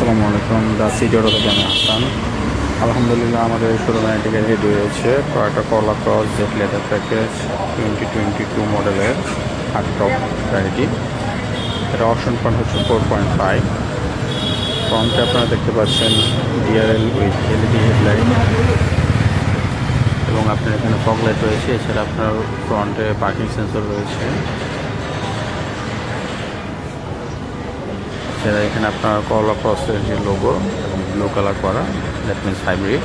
আসসালামু আলাইকুম। The city auto থেকে আমি হাসান। আলহামদুলিল্লাহ আমাদের শোরুমে টিকে রেডি হয়েছে টয়োটা করলা ক্রস জেট লেদার প্যাকেজ 2022 মডেলের হার্ড টপ গাড়িটি। এটা অপশন ফ্রন্ট হচ্ছে 4.5। ফ্রন্টে আপনারা দেখতে পাচ্ছেন ডিআরএল উইথ এলইডি হেডলাইট এবং আপনার এখানে ফগ লাইট রয়েছে। এছাড়া আপনার ফ্রন্টে পার্কিং সেন্সর রয়েছে। এছাড়া এখানে আপনার করলা ক্রসের যে লোগো এবং ব্লু কালার করা, দ্যাট মিনস হাইব্রিড।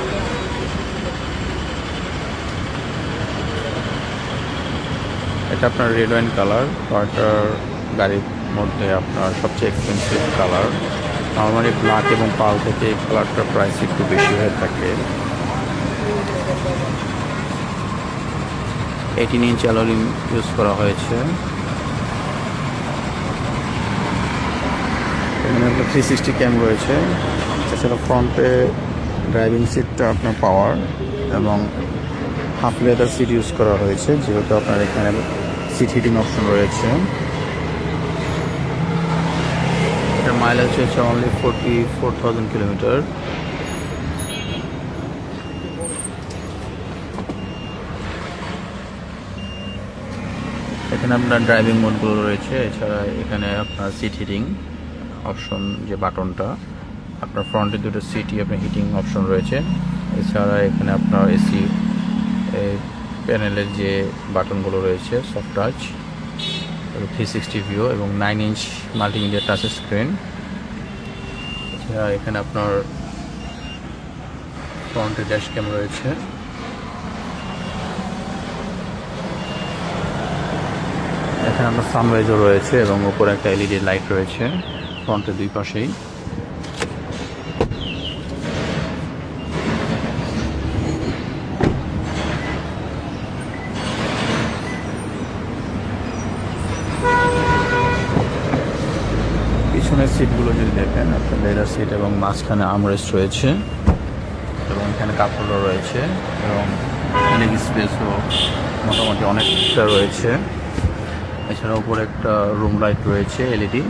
এটা আপনার রেড ওয়াইন কালার, টয়োটার গাড়ির মধ্যে আপনার সবচেয়ে এক্সপেন্সিভ কালার। নর্মালি ব্ল্যাক এবং পাল থেকে এই কালারটার প্রাইস একটু বেশি হয়ে থাকে। 18 ইঞ্চ অ্যালয় ইউজ করা হয়েছে। এখানে আপনার 360 ক্যাম রয়েছে। এছাড়া ফ্রন্টে ড্রাইভিং সিটটা আপনার পাওয়ার এবং হাফ লেদার সিট ইউজ করা হয়েছে, যেহেতু আপনার এখানে সিট হিটিং অপশন রয়েছে। এটার মাইলেজ হচ্ছে অনলি 44,000 কিলোমিটার। এখানে আপনার ড্রাইভিং মোডগুলো রয়েছে। এছাড়া এখানে আপনার সিট হিটিং অপশন যে বাটনটা, আপনার ফ্রন্টে দুটো সিটই আপনার হিটিং অপশন রয়েছে। এছাড়া এখানে আপনার এসি প্যানেলের যে বাটনগুলো রয়েছে, সফট টাচ, 360 ভিউ এবং 9 ইঞ্চ মাল্টিমিডিয়া টাচ স্ক্রিন। এছাড়া এখানে আপনার ফ্রন্টে ড্যাশ ক্যাম রয়েছে। এখানে আপনার সানরাইজও রয়েছে এবং উপরে একটা এলইডি লাইট রয়েছে ফ্রন্টের দুই পাশেই। পিছনের সিটগুলো যদি দেখেন, আপনার লেদার সিট এবং মাঝখানে আর্মরেস্ট রয়েছে এবং এখানে কাপড়ও রয়েছে এবং লেগ স্পেসও মোটামুটি অনেকটা রয়েছে। এছাড়া উপরে একটা রুম লাইট রয়েছে এলইডি।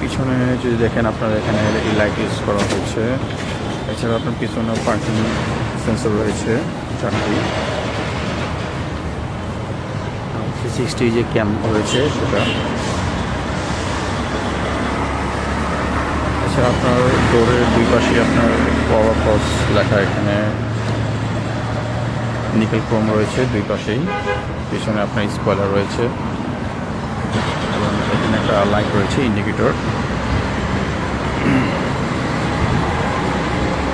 পিছনে যদি দেখেন, আপনার এখানে এলইডি লাইট ইউজ করা হয়েছে। এছাড়া আপনার পিছনে পার্কিং সেন্সর রয়েছে 4টি। 360 যে ক্যাম রয়েছে সেটা। এছাড়া আপনার ডোরের দুই পাশে আপনার পাওয়ার ক্রস লেখা, এখানে নিকেল ক্রোম রয়েছে দুই পাশেই। পিছনে আপনার স্পয়লার রয়েছে এবং এখানে একটা লাইট রয়েছে, ইন্ডিকেটর।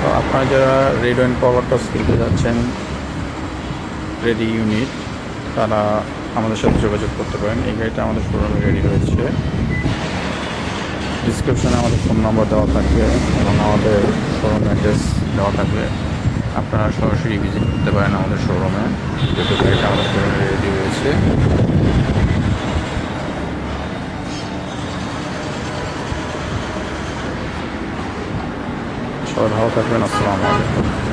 তো আপনারা যারা রেড ওয়াইন পাওয়ার ক্রস কিনতে যাচ্ছেন রেডি ইউনিট, তারা আমাদের সাথে যোগাযোগ করতে পারেন। এই গাড়িটা আমাদের শোরুমে রেডি হয়েছে। ডিসক্রিপশনে আমাদের ফোন নম্বর দেওয়া থাকবে এবং আমাদের শোরুম অ্যাড্রেস দেওয়া থাকবে। আপনারা সরাসরি ভিজিট করতে পারেন আমাদের শোরুমে, যেহেতু গাড়িটা আমাদের শোরুমে রেডি হয়েছে। সবাই ভালো থাকবেন। আসসালামু আলাইকুম।